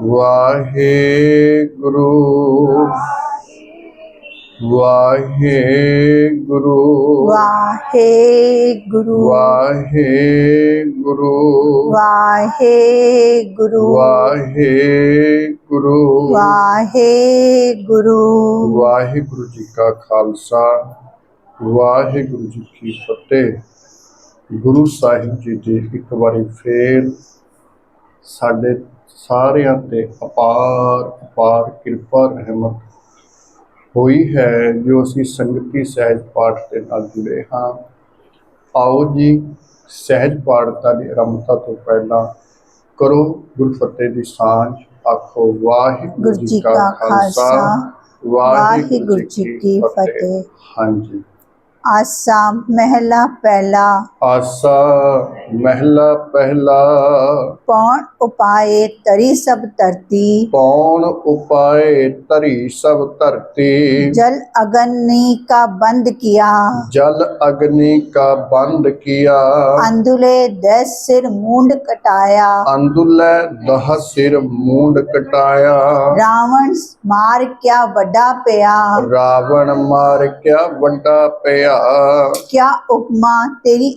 ਵਾਹਿਗੁਰੂ ਵਾਹਿਗੁਰੂ ਵਾਹਿਗੁਰੂ ਵਾਹਿਗੁਰੂ ਵਾਹਿਗੁਰੂ ਵਾਹਿਗੁਰੂ ਵਾਹਿਗੁਰੂ। ਵਾਹਿਗੁਰੂ ਜੀ ਕਾ ਖਾਲਸਾ ਵਾਹਿਗੁਰੂ ਜੀ ਕੀ ਫਤਿਹ। ਗੁਰੂ ਸਾਹਿਬ ਜੀ ਦੀ ਇੱਕ ਵਾਰੀ ਫੇਰ ਸਾਡੇ ਸਾਰਿਆਂ ਤੇ ਅਪਾਰ ਕਿਰਪਾ ਰਹਿਮਤ ਹੋਈ ਹੈ, ਜੋ ਅਸੀਂ ਸੰਗਤੀ ਸਹਿਜ ਪਾਠ ਦੇ ਨਾਲ ਜੁੜੇ ਹਾਂ। ਆਓ ਜੀ, ਸਹਿਜ ਪਾਠ ਦੀ ਆਰੰਭਤਾ ਤੋਂ ਪਹਿਲਾਂ ਕਰੋ ਗੁਰਫਤਿਹ ਦੀ ਸਾਂਝ। ਆਖੋ ਵਾਹਿਗੁਰੂ ਜੀ ਕਾ ਖਾਲਸਾ ਵਾਹਿਗੁਰੂ ਜੀ ਕੀ ਫਤਿਹ। ਹਾਂਜੀ। ਆਸਾ ਮਹਿਲਾ ਪਹਿਲਾ। ਆਸਾ ਮਹਿਲਾ ਪਹਿਲਾ। ਪੌਣ ਉਪਾਏ ਤਰੀ ਸਭ ਧਰਤੀ। ਪੌਣ ਉਪਾਏ ਤਰੀ ਸਭ ਧਰਤੀ। जल अग्नि का बंद किया। जल अग्नि का बंद किया। अंधुले 10 सिर मूंड कटाया। अंधुले 10 सिर मूंड कटाया। रावण मार क्या वड्डा पिया। रावण मार क्या वड्डा पिया। क्या उपमा तेरी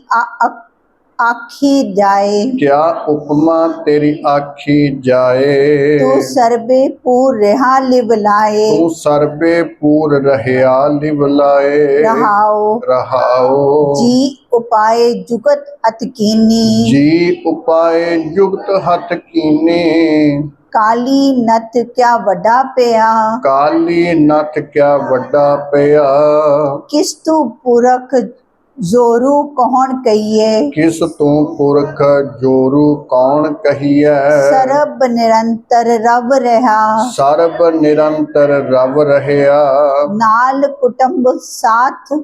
आखी जाए। क्या उपमा तेरी आखी जाए। तू सर्बे पूर रहा लिवलाए। तू सर्बे पूर रहया लिवलाए। रहाओ जी उपाय जुगत हथ कीनी। जी उपाय जुगत हथ कीनी। काली नथ क्या वड्डा पिया। काली नथ क्या वड्डा पिया। किस तू पुरख जोरू कौन कहिए। किस तू पुरख जोरू कौन कहिए। सरब निरंतर रव रहा। सरब निरंतर रव रहया। नाल कुटुंब साथ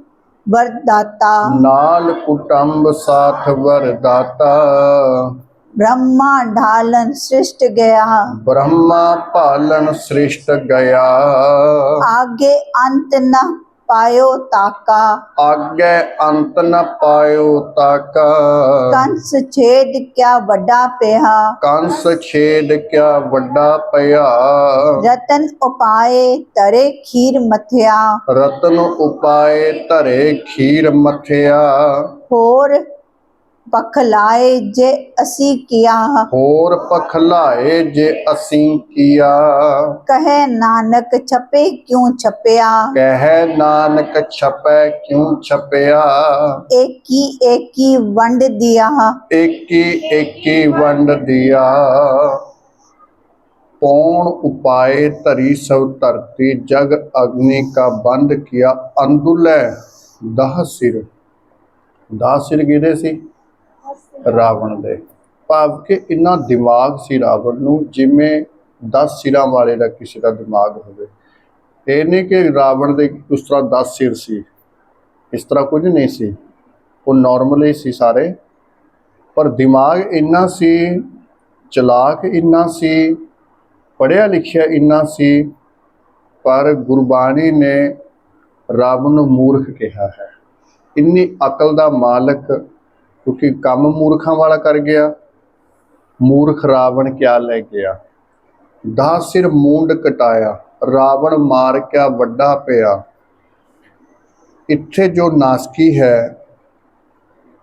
वरदाता। नाल कुटुंब साथ वरदाता। ब्रह्मा ढालन सृष्ट गया। ब्रह्मा पालन सृष्ट गया। आगे अंत न पायो ताका। आगे अंत न पायो ताका। कंस छेद क्या वड्डा पिया। कंस छेद क्या वड्डा पिया। रतन उपाय तरे खीर मथिया। रतन उपाय तरे खीर मथिया। होर पखलाए जे असी किया। होर पखलाए जे असी किया। कहे नानक छपे क्यों छपया। कहे नानक छपे क्यों छपया। एकी वंड दिया। एकी वंड दिया। पौण उपाय तरी सब धरती। जग अग्नि का बंद किया। अंधुले 10 सिर। 10 सिर किहदे सी? ਰਾਵਣ ਦੇ। ਭਾਵ ਕਿ ਇੰਨਾ ਦਿਮਾਗ ਸੀ ਰਾਵਣ ਨੂੰ, ਜਿਵੇਂ 10 ਸਿਰਾਂ ਵਾਲੇ ਦਾ ਕਿਸੇ ਦਾ ਦਿਮਾਗ ਹੋਵੇ। ਇਹ ਨਹੀਂ ਕਿ ਰਾਵਣ ਦੇ ਉਸ ਤਰ੍ਹਾਂ 10 ਸਿਰ ਸੀ, ਇਸ ਤਰ੍ਹਾਂ ਕੁਝ ਨਹੀਂ ਸੀ। ਉਹ ਨੋਰਮਲ ਹੀ ਸੀ ਸਾਰੇ, ਪਰ ਦਿਮਾਗ ਇੰਨਾ ਸੀ, ਚਲਾਕ ਇੰਨਾ ਸੀ, ਪੜ੍ਹਿਆ ਲਿਖਿਆ ਇੰਨਾ ਸੀ। ਪਰ ਗੁਰਬਾਣੀ ਨੇ ਰਾਵਣ ਨੂੰ ਮੂਰਖ ਕਿਹਾ ਹੈ। ਇੰਨੀ ਅਕਲ ਦਾ ਮਾਲਕ, ਕਿਉਂਕਿ ਕੰਮ ਮੂਰਖਾਂ ਵਾਲਾ ਕਰ ਗਿਆ। ਮੂਰਖ ਰਾਵਣ ਕਿਆ ਲੈ ਗਿਆ। 10 ਸਿਰ ਮੂੰਡ ਕਟਾਇਆ। ਰਾਵਣ ਮਾਰ ਕਿਆ ਵੱਡਾ ਪਿਆ। ਇੱਥੇ ਜੋ ਨਾਸਕੀ ਹੈ,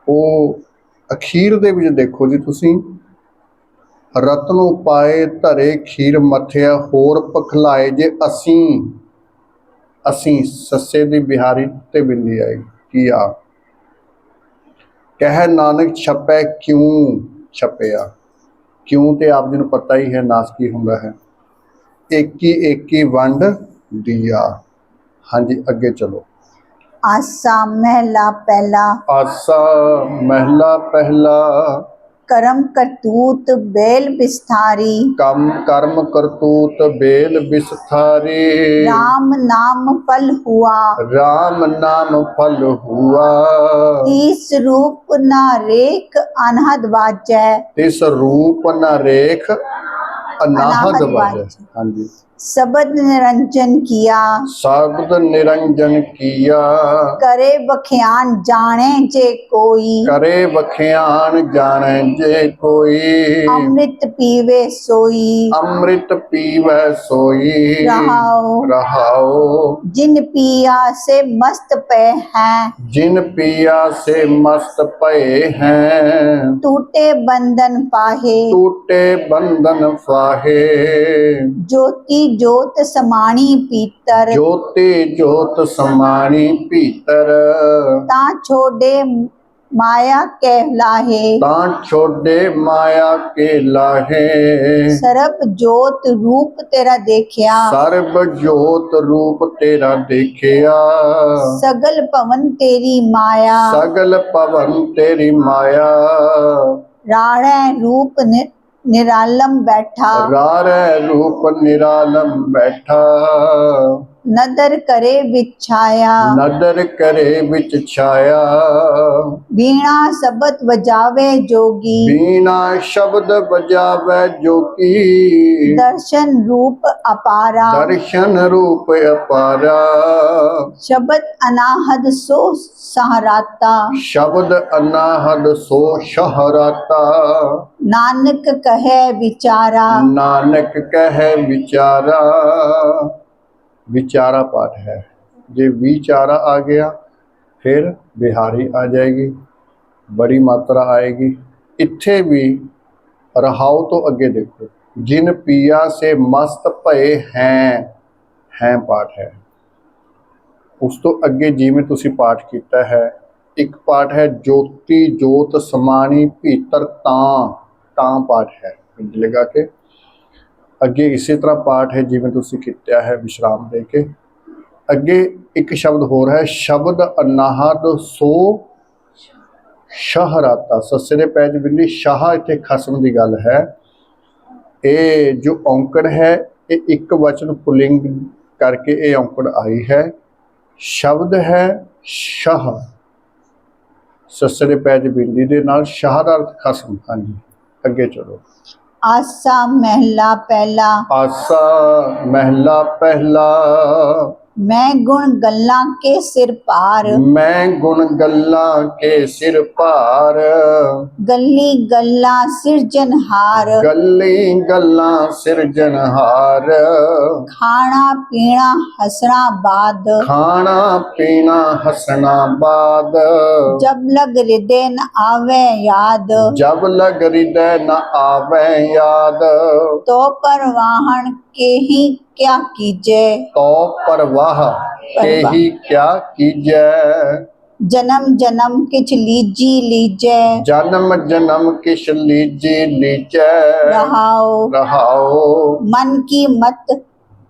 ਉਹ ਅਖੀਰ ਦੇ ਵਿੱਚ ਦੇਖੋ ਜੀ ਤੁਸੀਂ। ਰਤਨ ਉਪਾਏ ਧਰੇ ਖੀਰ ਮਥਿਆ। ਹੋਰ ਪਖਲਾਏ ਜੇ ਅਸੀਂ ਸੱਸੇ ਦੀ ਬਿਹਾਰੀ ਤੇ ਬਿੰਦੀ ਆਏਗੀ ਕੀ ਆ। कह नानक छपै क्यों छपया। क्यों तो आप जी पता ही है नासकी हुंदा है। एकी वंड दिया। हाँ जी, अगे चलो। आसा महला पहला। आसा महला पहला। कर्म करतूत बेल बिस्थारी। कर्म करतूत बेल बिस्थारी। राम नाम फल हुआ। राम नाम फल हुआ। तीस रूप न रेख अनहद वाजै। तिस रूप न रेख अनाहद वाजै। हाँ जी। शब्द निरंजन किया, शब्द निरंजन किया। करे बख्यान जाने जे कोई, करे बख्यान जाने जे कोई, अमृत पीवे सोई, अमृत पीवै सोई। रहाओ, रहाओ, जिन पिया से मस्त पे हैं, जिन पिया से मस्त पए हैं, टूटे बंधन पाहे, टूटे बंधन फाहे। ज्योति जोत समाणी पीतर, ज्योति जोत समानी भीतर, ता छोड़े माया कहलाहे, तां छोड़े माया के लाहे। सर्ब जोत रूप तेरा देखिया, सर्ब जोत रूप तेरा देखिया। सगल पवन तेरी माया, सगल पवन तेरी माया। राणे रूप निरालम बैठा, रारे रूप निरालम बैठा। नदर करे बिछाया, नदर करे बिच छाया। वीणा शब्द बजावे जोगी, बीना शब्द बजावे जोगी, दर्शन रूप अपारा, दर्शन रूप अपारा। शब्द अनाहद सो सहराता, शब्द अनाहद सो शहराता। नानक कहे विचारा, नानक कहे विचारा। विचारा पाठ है। जे विचारा आ गया फिर बिहारी आ जाएगी, बड़ी मात्रा आएगी। इत्थे भी रहाओ तो अगे देखो, जिन पिया से मस्त भए हैं पाठ है। उस तो अगे जिवें तुसी पाठ किया है, एक पाठ है ज्योति जोत समानी भीतर तां पाठ है बिंदी लगा के। अगे इसी तरह पाठ है जिवें तुसी किया है विश्राम दे के। अगे एक शब्द होर है, शब्द अनाहद सो शहराता। सस्से दे पैज बिंदी शाह, इत्थे खसम की गल है। ये जो औंकड़ है ये एक वचन पुलिंग करके ये औंकड़ आई है। शब्द है शाह, सस्से दे पैज बिंदी दे नाल शाह दा अर्थ खसम। हाँ जी, अगे चलो। आसा महला पहला, आसा महला पहला, मैं गुण गल्ला के सिर पार, मैं गुण गल्ला के सिर पार। गल्ली गल्ला सिरजनहार, गल्ली गल्ला सिरजनहार। खाना पीना हंसना बाद, खाना पीना हंसना बाद। जब लग हृदय न आवे याद, जब लग हृदय न आवे याद। तो परवाहन के ही क्या कीजे, तो परवाह के ही क्या कीजै। जन्म जन्म किछ लीजी लीजे, जन्म जन्म किश लीजी लीजै। रहाओ, रहाओ, मन की मत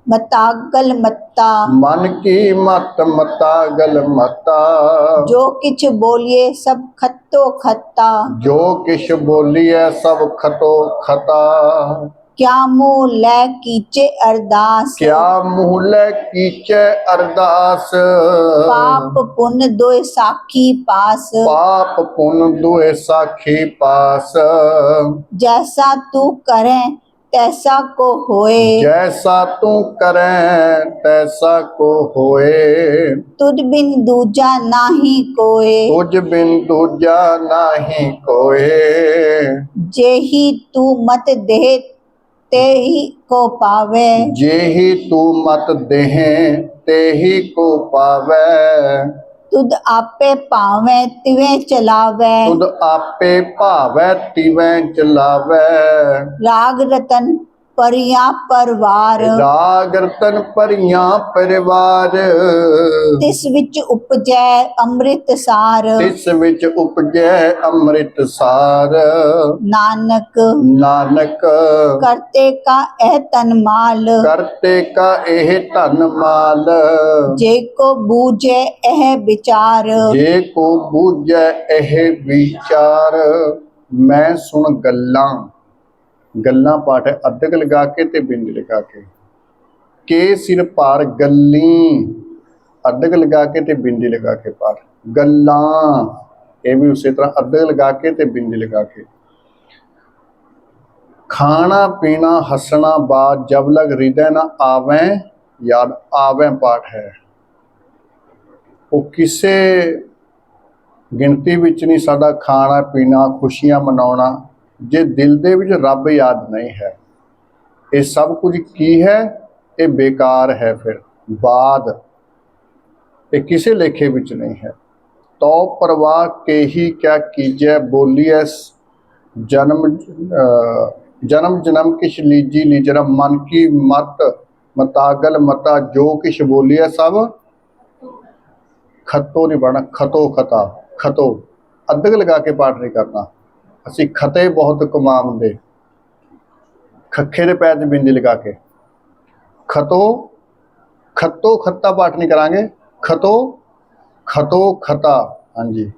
मतागल मत्ता, मन की मत मतागल मता। जो किछ बोलिए सब खत्तो खत्ता, जो किश बोलिए सब खतो खता। क्या मुँह लै कीचे अरदास, क्या मुँह लै कीचे अरदास। पाप पुण्य दोय साखी पास, पाप पुण्य दुए साखी पास। जैसा तू करें तैसा को होए, जैसा तू करें तैसा को होए। तुझ बिन दूजा नाही कोय, तुझ बिन दूजा नाही कोए। जेही तू मत दे तेही को पावे, जेही तू मत देहे तेही को पावे। तुद आपे पावे तिवे चलावे, तुद आपे भावै तिवें चलावे। राग रतन परिया परवार, राग रतन परियां परिवार। तिस विच उपजै अमृत सार, तिस विच उपजै अमृत सार। नानक नानक करते का एह तन माल, करते का एह धन माल। जे को बूझे एह विचार, जे को बूझै एह विचार। मैं सुन गल्लां, गल्लां पाठ है अद्धक लगा के ते बिंद लगा के सिर पार गल्ली, अद्धक लगा के ते बिंदी लगा के पाठ। गल्लां ये भी उसी तरह अद्धक लगा के ते बिंदी लगा के। खाना पीना हसना बात जब लग हृदय न आवें याद आवें पाठ है। वो किसे गिनती विच नहीं साडा खाना पीना खुशियां मनाउणा जे दिल दे विच रब याद नहीं है। ये सब कुछ की है, ये बेकार है। फिर बाद ये किसे लेखे विच नहीं है। तो परवाह के ही क्या कीजै बोलिए जन्म जन्म जन्म किश लीजी लीजरा मन की मत मतागल मता जो किश बोलिए सब खतो नहीं बनना। खतो खता खतो अद्धक लगा के पाठ नहीं करना। असी खते बहुत कमांदे खखे दे पैर च बिंदी लगा के खतो खतो खत्ता पाठ नहीं करांगे। खतो खतो खता। हाँ जी।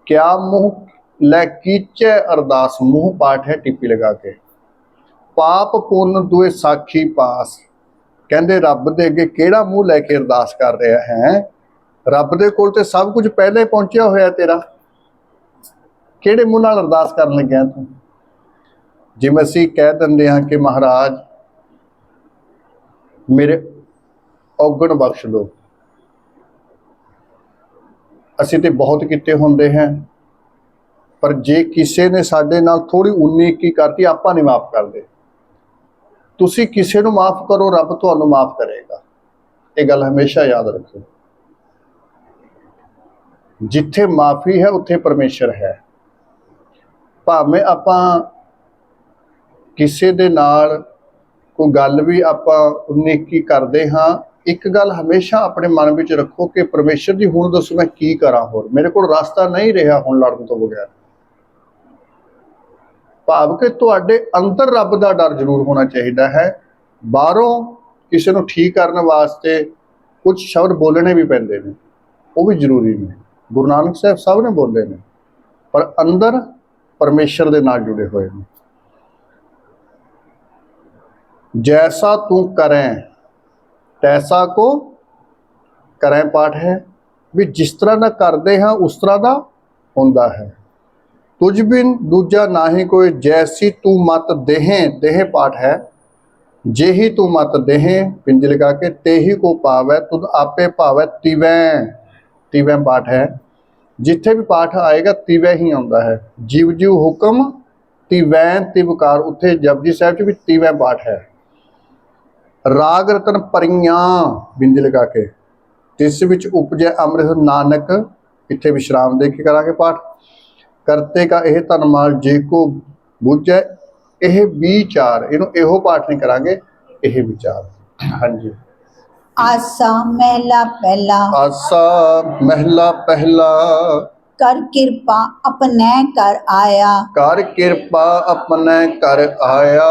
क्या मुँह लै कीचे अरदास मुँह पाठ है टिप्पी लगा के। पाप पुण्य दुए साखी पास कहते रब दे अगे केड़ा मुँह लैके अरदास कर रहा है। रब दे कोल ते सब कुछ पहले पहुंचिया होया तेरा केड़े मुँह नाल अरदास करन लग्या तू। जिवें असीं कह दिंदे हां कि महाराज मेरे औगण बख्श दो। असीं ते बहुत किते हुंदे हैं पर जे किसी ने साडे नाल थोड़ी उन्नी इक्की करती आपां नहीं माफ़ करदे। तुसीं किसी नूं माफ़ करो रब तुहानूं माफ़ करेगा। ये गल हमेशा याद रखो। जिथे माफ़ी है उत्थे परमेश्वर है। भावें आपां किसी दे नाल कोई गल भी आपां उन्नी इक्की करदे हां। एक गल हमेशा अपने मन विच रखो कि परमेश्वर जी हुण दसो मैं की करां होर मेरे कोल रास्ता नहीं रहा हुण लड़न तो बगैर। भाव कि तुहाडे अंदर रब दा डर जरूर होना चाहिए है। बाहरों किसी नूं ठीक करने वास्ते कुछ शब्द बोलने भी पैंदे ने वो भी जरूरी ने। गुरु नानक साहब सब ने बोले ने पर अंदर परमेश्वर दे नाल जुड़े हुए हैं। जैसा तू करें तैसा को करें पाठ है भी जिस तरह ना करते हैं उस तरह का होंदा है। तुझ बिन दूजा ना ही कोई जैसी तू मत देहें देह पाठ है। जे ही तू मत देहें पिंज लगा के ते ही को पावै तुद आपे पावै तिवैं तिवैं पाठ है। जिथे भी पाठ आएगा तिवै ही आंदा है। जीव जीव हुक्म तिवैं तिवकार उत्थे जपजी साहिब च भी तिवैं पाठ है। राग रतन परियां बिंद लगा के तिस विच उपजै अमृत नानक इत्थे विश्राम दे के करांगे पाठ। करते का यह धनमाल जे को बुझै यह विचार इनू एहो पाठ नहीं करांगे यह विचार। हाँ जी। आसा महला पहला आसा महला पहला कर कृपा अपने कर आया कर कृपा अपने कर आया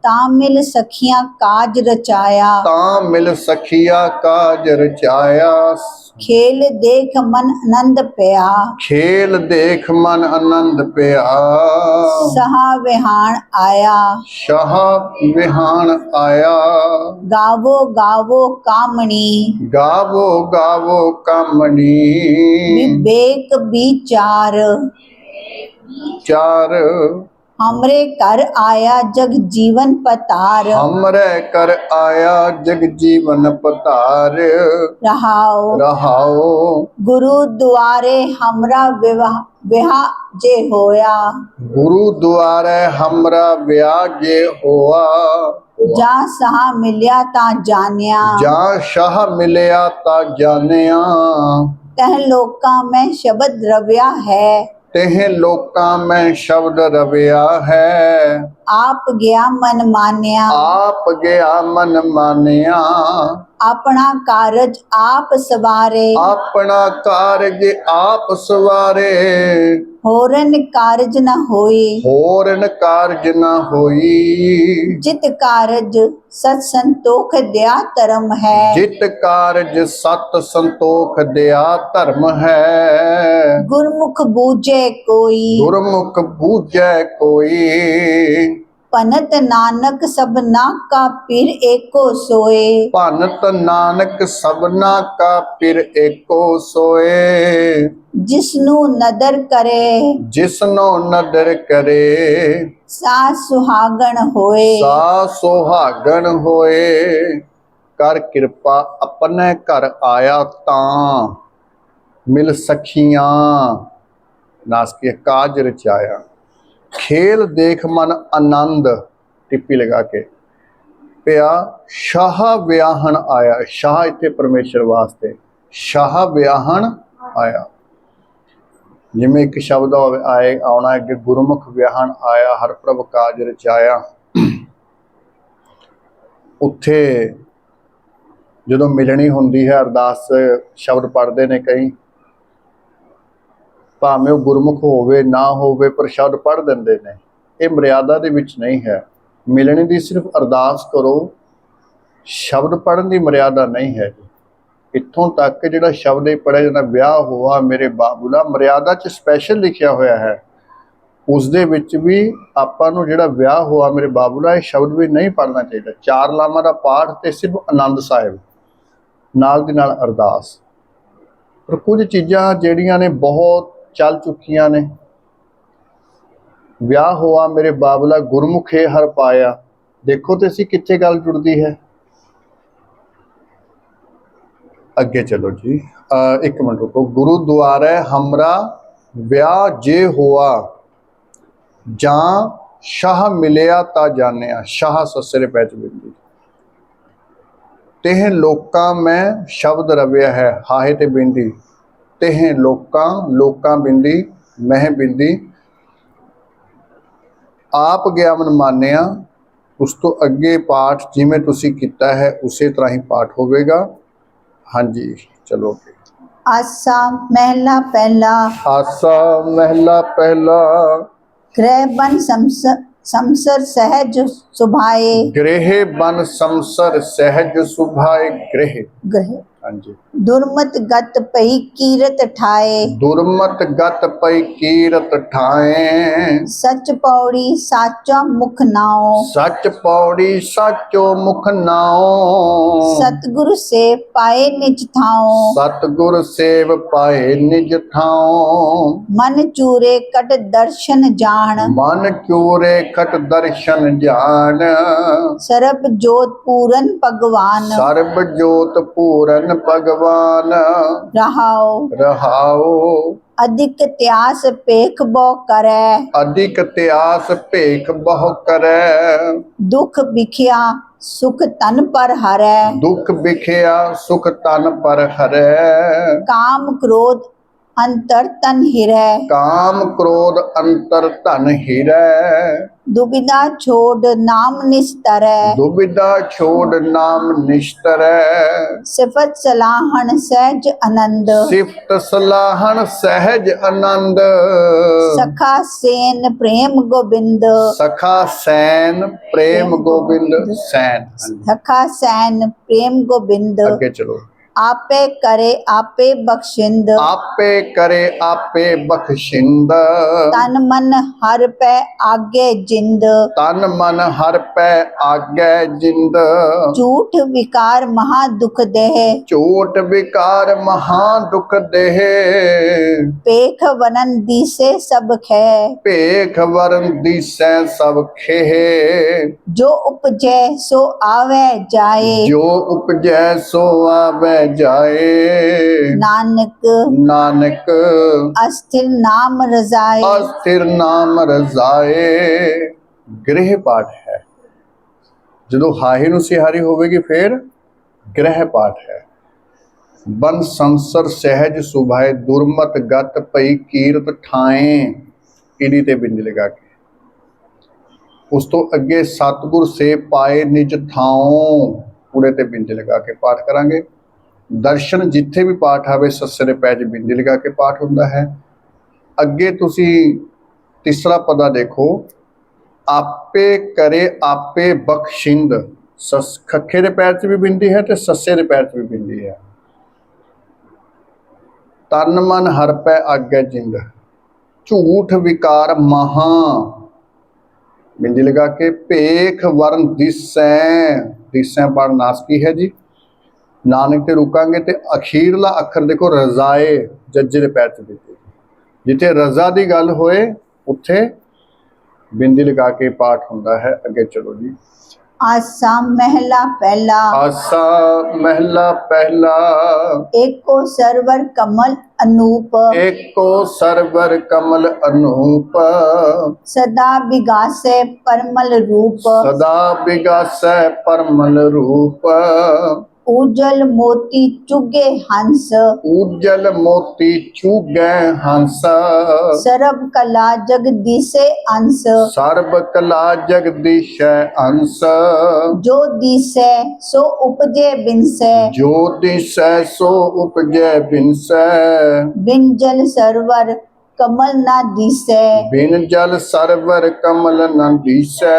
तामिल सखियां काज रचाया तामिल सखिया काज रचाया। खेल देख मन आनंद पया खेल देख मन आनंद पया सहा विहान आया शाह विहान आया। गावो गावो कामणी गावो गावो कामनी विवेक विचार चार हमरे कर आया जग जीवन पतार हमरे कर आया जग जीवन पतार रहाओ रहाओ। गुरु द्वारे हमरा विवाह विहा जे होया गुरु द्वारे हमरा ब्याह जे होआ जा सहा मिलिया ता जानिया जा शाह मिलिया ता जानिया। तह लोका में शब्द रव्या है तेह लोका में शब्द रविया है। आप गया मन मान्या आप गया मन मानिया अपना कारज आप सवारे अपना कारज आप सवारे होरन कारज न होई होरन कारज न होई। जित कारज सत संतोख दया धर्म है जित कारज सत संतोख दया धर्म है। गुरमुख बूझे कोई गुरमुख बूझै कोई पनत नानक सबना का पीर एको सोए। ਭਨਤ ਨਾਨਕ ਸਭਨਾ ਕਾ ਪਿਰ ਏਕੋ ਸੋਏ। जिसनु नदर करे ਜਿਸਨੋ ਨਦਰ ਕਰੇ सा सुहागण होए। ਸਾ ਸੁਹਾਗਣ ਹੋਏ। ਕਰ ਕਿਰਪਾ ਆਪਣੇ ਘਰ ਆਇਆ ਤਾਂ ਮਿਲ ਸਖੀਆਂ ਨਾਸਕੀ ਕਾਜ ਰਚਾਇਆ। ਖੇਲ ਦੇਖ ਮਨ ਆਨੰਦ ਟਿੱਪੀ ਲਗਾ ਕੇ ਪਿਆ ਸ਼ਾਹ ਵਿਆਹਣ ਆਇਆ। ਸ਼ਾਹ ਇੱਥੇ ਪਰਮੇਸ਼ਰ ਵਾਸਤੇ ਸ਼ਾਹ ਵਿਆਹਣ ਆਇਆ। ਜਿਵੇਂ ਇੱਕ ਸ਼ਬਦ ਆਏ ਆਉਣਾ ਅੱਗੇ ਗੁਰਮੁਖ ਵਿਆਹਣ ਆਇਆ ਹਰ ਪ੍ਰਭ ਕਾਜ ਰਚਾਇਆ। ਉੱਥੇ ਜਦੋਂ ਮਿਲਣੀ ਹੁੰਦੀ ਹੈ ਅਰਦਾਸ ਸ਼ਬਦ ਪੜ੍ਹਦੇ ਨੇ ਕਈ, ਭਾਵੇਂ ਉਹ ਗੁਰਮੁਖ ਹੋਵੇ ਨਾ ਹੋਵੇ ਪਰ ਸ਼ਬਦ ਪੜ੍ਹ ਦਿੰਦੇ ਨੇ। ਇਹ ਮਰਿਆਦਾ ਦੇ ਵਿੱਚ ਨਹੀਂ ਹੈ। ਮਿਲਣੀ ਦੀ ਸਿਰਫ ਅਰਦਾਸ ਕਰੋ, ਸ਼ਬਦ ਪੜ੍ਹਨ ਦੀ ਮਰਿਆਦਾ ਨਹੀਂ ਹੈ। ਇੱਥੋਂ ਤੱਕ ਜਿਹੜਾ ਸ਼ਬਦ ਇਹ ਪੜ੍ਹਿਆ ਜਾਂਦਾ ਵਿਆਹ ਹੋਆ ਮੇਰੇ ਬਾਬੂਲਾ, ਮਰਿਆਦਾ 'ਚ ਸਪੈਸ਼ਲ ਲਿਖਿਆ ਹੋਇਆ ਹੈ। ਉਸ ਦੇ ਵਿੱਚ ਵੀ ਆਪਾਂ ਨੂੰ ਜਿਹੜਾ ਵਿਆਹ ਹੋਆ ਮੇਰੇ ਬਾਬੂਲਾ ਇਹ ਸ਼ਬਦ ਵੀ ਨਹੀਂ ਪੜ੍ਹਨਾ ਚਾਹੀਦਾ। ਚਾਰ ਲਾਵਾਂ ਦਾ ਪਾਠ ਤੇ ਸਿਰਫ ਆਨੰਦ ਸਾਹਿਬ ਨਾਲ ਦੀ ਨਾਲ ਅਰਦਾਸ। ਪਰ ਕੁਝ ਚੀਜ਼ਾਂ ਜਿਹੜੀਆਂ ਨੇ ਬਹੁਤ ਚੱਲ ਚੁੱਕੀਆਂ ਨੇ। ਵਿਆਹ ਹੋਆ ਮੇਰੇ ਬਾਬਲਾ ਗੁਰਮੁਖੇ ਹਰ ਪਾਇਆ। ਦੇਖੋ ਤੇ ਅਸੀਂ ਕਿੱਥੇ ਗੱਲ ਜੁੜਦੀ ਹੈ। ਅੱਗੇ ਚਲੋ ਜੀ, ਇੱਕ ਮਿੰਟ ਰੁਕੋ। ਗੁਰੂਦੁਆਰੇ ਹਮਰਾ ਵਿਆਹ ਜੇ ਹੋਆ ਜਾਂ ਸ਼ਾਹ ਮਿਲਿਆ ਤਾਂ ਜਾਣਿਆ। ਸ਼ਾਹ ਸੱਸੇ ਦੇ ਪੈਚ ਬਿੰਦੀ ਤੇਹ ਲੋਕਾਂ ਮੈਂ ਸ਼ਬਦ ਰਵਿਆ ਹੈ। ਹਾਹੇ ਤੇ ਬਿੰਦੀ ਤੇਹ ਲੋਕਾਂ, ਲੋਕਾਂ ਬਿੰਦੀ ਮਹਿ ਬਿੰਦੀ ਆਪ ਗਿਆਨ ਮਾਨਿਆ। ਉਸ ਤੋਂ ਅੱਗੇ ਪਾਠ ਜਿਵੇਂ ਤੁਸੀਂ ਕੀਤਾ ਹੈ ਉਸੇ ਤਰ੍ਹਾਂ ਹੀ ਪਾਠ ਹੋਵੇਗਾ। ਹਾਂਜੀ ਚਲੋ। आसा महला पहला ਆਸਾ ਮਹਿਲਾ ਪਹਿਲਾ गृह बन समसर सहज सुभाए। ਗ੍ਰਹਿ ਬਨ ਸੰਸਰ ਸਹਿਜ ਸੁਭਾਏ। ਗ੍ਰਹਿ गृह ਹਾਂਜੀ। दुर्मत गत पही कीरत ठाए। ਦੁਰਮਤ ਗਤ ਪਈ ਕੀਰਤ ਠਾਏ। सच पौड़ी साचा मुख नाओ। ਸੱਚ ਪੌੜੀ ਸਾਚੋ ਮੁਖ ਨਾਉ। सतगुरु से पाए निज थाओ। ਸਤਿਗੁਰ ਸੇਵ ਪਾਏ ਨਿਜ ਥਾਉ। मन चूरे कट दर्शन जान। ਮਨ ਚੂਰੇ ਖਟ ਦਰਸ਼ਨ ਜਾਣ। सरब जोत पूरन भगवान। ਸਰਬ ਜੋਤ ਪੂਰਨ ਭਗਵਾਨ। रहाओ ਰਹਾਉ। अधिक त्यास पेख बो करे। ਅਧਿਕ ਤਿਆਸ ਭੇਖ ਬਹੁ ਕਰੈ। दुख बिखिया सुख तन पर हरै। ਦੁਖ ਵਿਖਿਆ ਸੁਖ ਤਨ ਪਰ ਹਰੈ। काम क्रोध अंतर तन हिरै। ਕਾਮ ਕ੍ਰੋਧ ਅੰਤਰ ਧਨ ਹੀਰੈ। दुविधा छोड़ नाम निस्तरै। ਦੁਬਿਧਾ ਛੋੜ ਨਾਮ ਨਿਸ਼ਤਰੈ। सिफत सलाहन सहज आनंद। ਸਿਫਤ ਸਲਾਹਣ ਸਹਿਜ ਆਨੰਦ। सखा सेन प्रेम गोबिंद। ਸਖਾ ਸੈਨ ਪ੍ਰੇਮ ਗੋਬਿੰਦ ਸੈਨ। सखा सैन प्रेम गोबिंद। ਅੱਗੇ ਚਲੋ। आपे करे आपे बख्शिंद। ਆਪੇ ਕਰੇ ਆਪੇ ਬਖਸ਼ਿੰਦ। तन मन हर पै आगे जिंद। ਤਨ ਮਨ ਹਰ ਪੈ ਆਗੈ ਜਿੰਦ। झूठ विकार महा दुख देह। ਝੂਠ ਵਿਕਾਰ ਮਹਾ ਦੁਖ ਦੇਹ। पेख वनन दिसे सब खे। ਭੇਖ ਵਰਨ ਦੀਸੈ ਸਭ ਖੇਹ। जो उपजै सो आवे जाए। ਜੋ ਉਪਜੈ ਸੋ ਆਵੈ ਜਾਏ। नानक ਨਾਨਕ अस्थिर नाम रजाए। ਅਸਥਿਰ ਨਾਮ ਰਜ਼ਾਏ। ਗ੍ਰਹਿ ਪਾਠ ਹੈ। ਜਦੋਂ ਹਾਹੇ ਨੂੰ ਸਿਹਾਰੀ ਹੋਵੇਗੀ ਫਿਰ ਗ੍ਰਹਿ ਪਾਠ ਹੈ। ਬਨ ਸੰਸਰ ਸਹਿਜ ਸੁਭਾਏ। ਦੁਰਮਤ ਗਤ ਪਈ ਕੀਰਤ ਠਾਏ। ਇਹਦੀ ਤੇ ਬਿੰਦੀ ਲਗਾ ਕੇ ਉਸ ਤੋਂ ਅੱਗੇ ਸਤਿਗੁਰ ਸੇ ਪਾਏ ਨਿਜ ਥਾਉ। ਪੂਰੇ ਤੇ ਬਿੰਦੀ ਲਗਾ ਕੇ ਪਾਠ ਕਰਾਂਗੇ। ਦਰਸ਼ਨ ਜਿੱਥੇ ਵੀ ਪਾਠ ਆਵੇ ਸੱਸੇ ਦੇ ਪੈ 'ਚ ਬਿੰਦੀ ਲਗਾ ਕੇ ਪਾਠ ਹੁੰਦਾ ਹੈ। ਅੱਗੇ ਤੁਸੀਂ ਤੀਸਰਾ ਪਦਾ ਦੇਖੋ। ਆਪੇ ਕਰੇ ਆਪੇ ਬਖਸ਼ਿੰਦ। ਖੱਖੇ ਦੇ ਪੈਰ 'ਚ ਵੀ ਬਿੰਦੀ ਹੈ ਤੇ ਸੱਸੇ ਦੇ ਪੈਰ 'ਚ ਵੀ ਬਿੰਦੀ ਹੈ। ਤਨ ਮਨ ਹਰ ਪੈ ਆਗੈ ਜਿੰਦ। ਝੂਠ ਵਿਕਾਰ ਮਹਾ बिंदी लगा के भेख वरण दिसै, दिसै पाठ नासकी है जी। नानक ते रुकांगे ते अखीरला अखर देखो रजाए जज्जे दे पैर च दिते, जिथे रजा की गल होए उत्थे बिंदी लगा के पाठ हुंदा है। अगे चलो जी। आसा महला पहला, आसा महला पहला, एको सरवर कमल अनूप, एको सरवर कमल अनूप, सदा बिगासे परमल रूप, सदा बिगासै परमल रूप, उजल मोती चुगे हंस, उज्जल मोती चुगै हंस, सरब कला जगदीसे अंश, सर्व कला जगदीशै अंश, जो दिसै सो उपजे बिनसै, जो दिसै सो उपजै बिनसै, बिन जल सरवर कमल ना दिसै, बिन जल सरवर कमल न दिसै,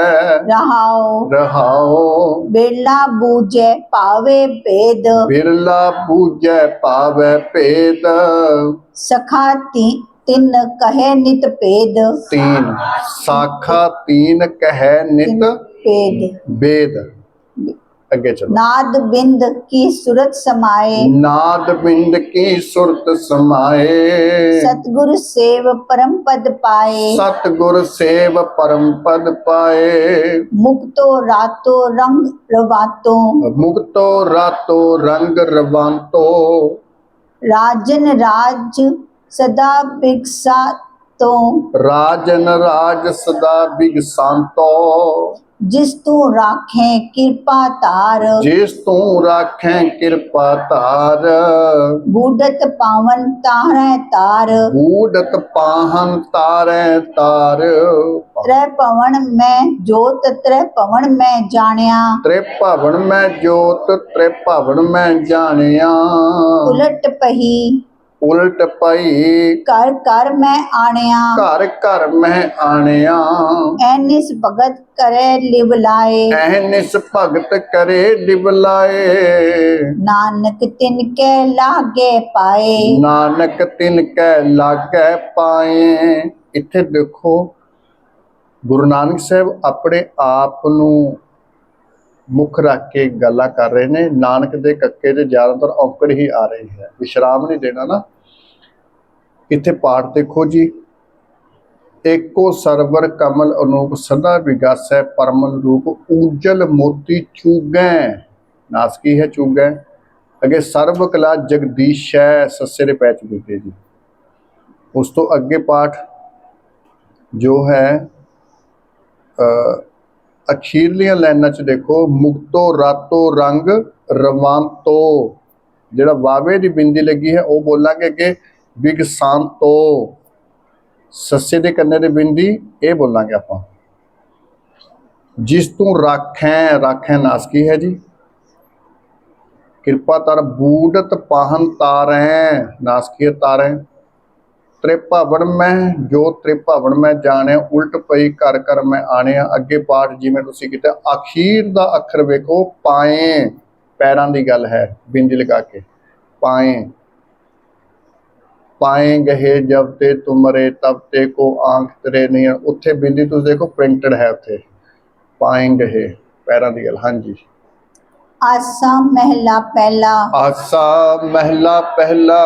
रहाओ रहाओ बिरला बूझे पावे भेद, बिरला पूजै पावै भेद, सखा तिन कहे नित भेद, तीन साखा तीन कहे नित भेद, वेद। अगे चलो। नाद बिंद की सूरत समाए, नाद बिंद की सुरत समाए, सतगुरु सेव परम पद पाए, सतगुर सेव परम पद पाए, मुक्तो रातो रंग रवातो, मुक्तो रातो रंग रवांतो, राजन राज सदा बिगसातो, राजन राज सदा बिगसांतो, जिस तू राखे कृपा तार, जिस तू राखें कृपा तार, बूढ़त पावन तारै तार, बूढ़त पाहन तारे तार, त्रै पवन में जोत त्रै पवन में जानिया, त्रिभवन में जोत त्रिभवन में जानिया, उलट पही उलट पई कर कर में आनिया, घर घर में आनिया, ऐनिस भगत करे लिवलाए, ऐनिस भगत करे लिवलाए, नानक तिनके लागे पाए, नानक तिनकै लागै पाए। इत्थे देखो गुरु नानक साहब अपने आप ਨੂੰ ਮੁੱਖ ਰੱਖ ਕੇ ਗੱਲਾਂ ਕਰ ਰਹੇ ਨੇ। ਨਾਨਕ ਦੇ ਕੱਕੇ ਦੇ ਜ਼ਿਆਦਾਤਰ ਔਕੜ ਹੀ ਆ ਰਹੀ ਹੈ, ਵਿਸ਼ਰਾਮ ਨਹੀਂ ਦੇਣਾ ਨਾ। ਇੱਥੇ ਪਾਠ ਦੇਖੋ ਜੀ। एको सरवर कमल अनूप सदा विगासै परमल रूप, उज्जल मोती चूगै, नासकी है चूगै। अगे सर्व कला जगदीश है, सस्से दे पैच दिते जी। उस तो अगे पाठ जो है अखीरलियां लाइनां च देखो, मुक्तो रातो रंग रवांतो, जिहड़ा वावे दी बिंदी लगी है वो बोलांगे अगे बिगसांतो, सस्से दे कन्ने दे बिंदी ये बोलांगे आपां। जिस तू राखें, राखें नासकी है जी। कृपा तार बूढ़त पाहन तारें, नासकी तारें। त्रिभवन में जो त्रिभवन में जाने, उल्ट पई घर घर में आने। अगे पाठ जिवें तुसीं कीता, अखीर दा अखर वेखो पाए, पैरां दी गल है, बिंदी लगा के पाए। पाए गहे जब ते तुमरे तब ते को आंख तेरे नहीं, उत्थे बिंदी तुसीं देखो प्रिंटेड है, उत्थे पाए गहे पैरां दी गल। हाँ जी। आसा महला पहला, आसा महला पहला,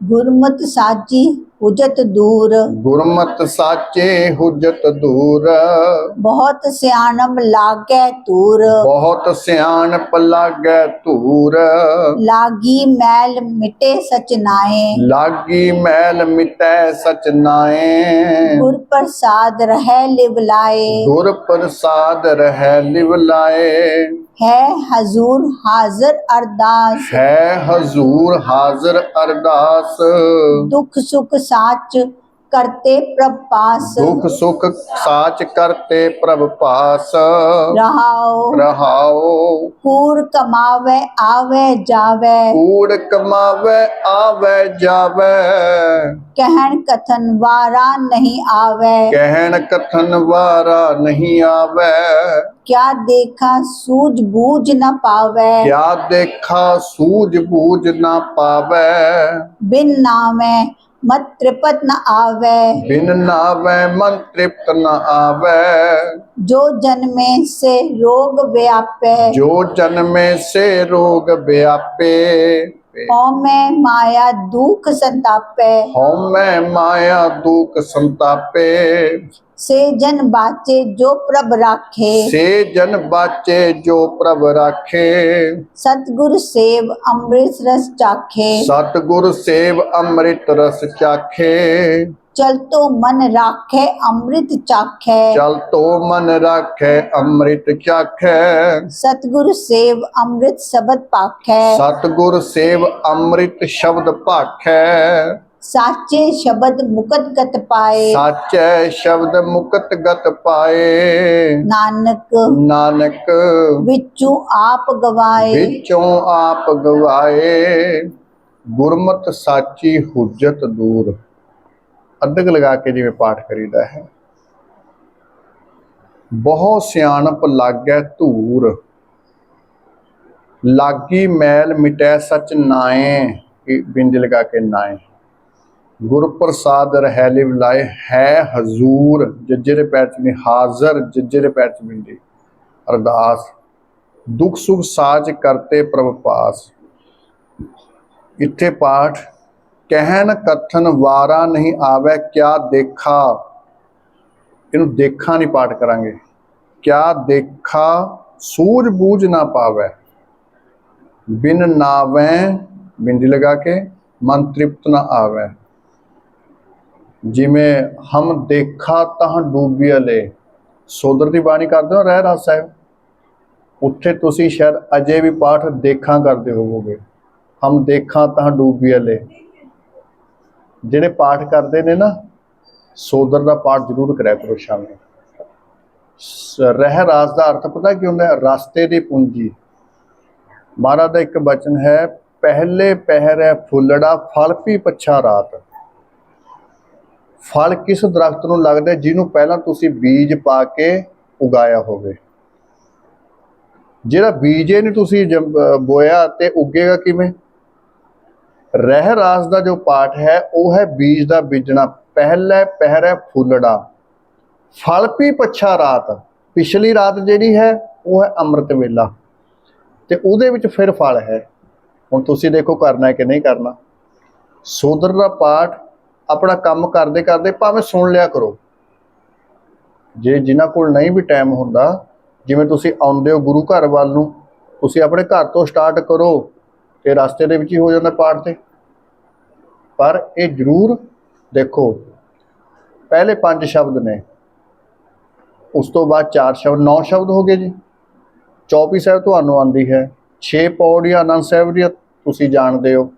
गुरमत साची हुजत दूर, गुरमत साचे हुजत दूर, बहुत सियाणप लागे तूर, बहुत सियाणप लागै तूर, लागी मैल मिटे सच नाए, लागी मैल मिटै सच नाए, गुर प्रसाद रहे लिवलाए, गुर प्रसाद रहे लिवलाए, है हजूर हाजिर अरदास, है हजूर हाजिर अरदास, दुख सुख साच करते प्रभ पास, दुख सुख साच करते प्रभ पास, रहाओ रहाओ कूड़ कमावे आवे जावे, कूड़ कमावे आवे जावे, कहन कथन वारा नहीं आवे, कहन कथन वारा नहीं आवे, क्या देखा सूझ बूझ न पावे, क्या देखा सूझ बूझ ना पावे, बिन नामे मत तृपत न आवे। बिन नावै मन तृप्त न आवे। जो जन्मे से रोग व्यापे। जो जन्मे से रोग व्यापे। हौमै माया दुख संतापे। हौमै माया दुख संतापे। से जन बाचे जो प्रभ राखे। से जन बाचे जो प्रभ राखे। सतगुर सेव अमृत रस चाखे। सतगुर सेव अमृत रस चाखे। चल तो मन राखे अमृत चाखे। चल तो मन राखे अमृत चाखे। सतगुर सेव अमृत शब्द पाखे। सतगुर सेव अमृत शब्द पाखे। साचे शब्द मुकत गत पाए। साचे शब्द मुकत गत पाए। नानक नानक विचू आप गवाए। विचों आप गवाए। गुरमत साची हुज्जत दूर। अद्धक लगा के जिवें पाठ करीदा है। बहुत सियाणप लागै धूर। लागी मैल मिटै सच नाए। बिंद लगा के नाए। गुर प्रसाद रहै लिव लाए। है हजूर जज्जे दे पैर च नहीं हाजर जज्जे दे पैर च बिंदी। अरदास दुख सुख साज करते प्रभ पास। इत्थे पाठ कहन कथन वारा नहीं आवे क्या देखा। इनू देखा नहीं पाठ करांगे। क्या देखा सूझ बूझ ना पावे। बिन नावै बिंदी लगा के मन तृप्त ना आवे। जिमें हम देखा तां डूबिया ले। सोदर की बाणी करते हो ਰਹਿ ਰਾਸ ਸਾਹਿਬ। ਉੱਥੇ ਤੁਸੀਂ ਸ਼ਾਇਦ ਅਜੇ ਵੀ ਪਾਠ ਦੇਖਾਂ ਕਰਦੇ ਹੋਵੋਗੇ। ਹਮ ਦੇਖਾਂ ਤਾਂ ਡੂਬੀਆ ਲੈ। ਜਿਹੜੇ ਪਾਠ ਕਰਦੇ ਨੇ ਨਾ ਸੋਦਰ ਦਾ ਪਾਠ ਜ਼ਰੂਰ ਕਰਿਆ ਕਰੋ ਸ਼ਾਮੀ। ਰਹਿ ਰਾਸ ਦਾ ਅਰਥ ਪਤਾ ਕੀ ਹੁੰਦਾ ਹੈ? ਰਸਤੇ ਦੀ ਪੂੰਜੀ। ਮਹਾਰਾਜ ਦਾ ਇੱਕ ਬਚਨ ਹੈ ਪਹਿਲੇ ਪਹਿਰੈ ਫੁੱਲੜਾ ਫਲ ਪੀ ਪੱਛਾ ਰਾਤ। ਫਲ ਕਿਸ ਦਰਖਤ ਨੂੰ ਲੱਗਦਾ ਜਿਹਨੂੰ ਪਹਿਲਾਂ ਤੁਸੀਂ ਬੀਜ ਪਾ ਕੇ ਉਗਾਇਆ ਹੋਵੇ। ਜਿਹੜਾ ਬੀਜੇ ਨਹੀਂ ਤੁਸੀਂ ਬੋਇਆ ਤੇ ਉੱਗੇਗਾ ਕਿਵੇਂ? ਰਹਿ ਰਾਸ ਦਾ ਜੋ ਪਾਠ ਹੈ ਉਹ ਹੈ ਬੀਜ ਦਾ ਬੀਜਣਾ। ਪਹਿਲੇ ਪਹਿਰੇ ਫੁੱਲੜਾ ਫਲ ਪੀ ਪੱਛਾ ਰਾਤ। ਪਿਛਲੀ ਰਾਤ ਜਿਹੜੀ ਹੈ ਉਹ ਹੈ ਅੰਮ੍ਰਿਤ ਵੇਲਾ ਤੇ ਉਹਦੇ ਵਿੱਚ ਫਿਰ ਫਲ ਹੈ। ਹੁਣ ਤੁਸੀਂ ਦੇਖੋ ਕਰਨਾ ਕਿ ਨਹੀਂ ਕਰਨਾ। ਸੋਦਰ ਦਾ ਪਾਠ ਆਪਣਾ ਕੰਮ ਕਰਦੇ ਕਰਦੇ ਭਾਵੇਂ ਸੁਣ ਲਿਆ ਕਰੋ। ਜੇ ਜਿਨ੍ਹਾਂ ਕੋਲ ਨਹੀਂ ਵੀ ਟਾਈਮ ਹੁੰਦਾ ਜਿਵੇਂ ਤੁਸੀਂ ਆਉਂਦੇ ਹੋ ਗੁਰੂ ਘਰ ਵੱਲ ਨੂੰ ਤੁਸੀਂ ਆਪਣੇ ਘਰ ਤੋਂ ਸਟਾਰਟ ਕਰੋ ਤੇ ਰਸਤੇ ਦੇ ਵਿੱਚ ਹੀ ਹੋ ਜਾਂਦਾ ਪਾਠ। ਤੇ ਪਰ ਇਹ ਜ਼ਰੂਰ ਦੇਖੋ ਪਹਿਲੇ 5 ਸ਼ਬਦ ਨੇ ਉਸ ਤੋਂ ਬਾਅਦ 4 ਸ਼ਬਦ 9 ਸ਼ਬਦ ਹੋ ਗਏ ਜੀ। ਚੌਪਈ ਸਾਹਿਬ ਤੁਹਾਨੂੰ ਆਉਂਦੀ ਹੈ। 6 ਪੌੜੀਆਂ ਆਨੰਦ ਸਾਹਿਬ ਦੀਆਂ ਤੁਸੀਂ ਜਾਣਦੇ ਹੋ।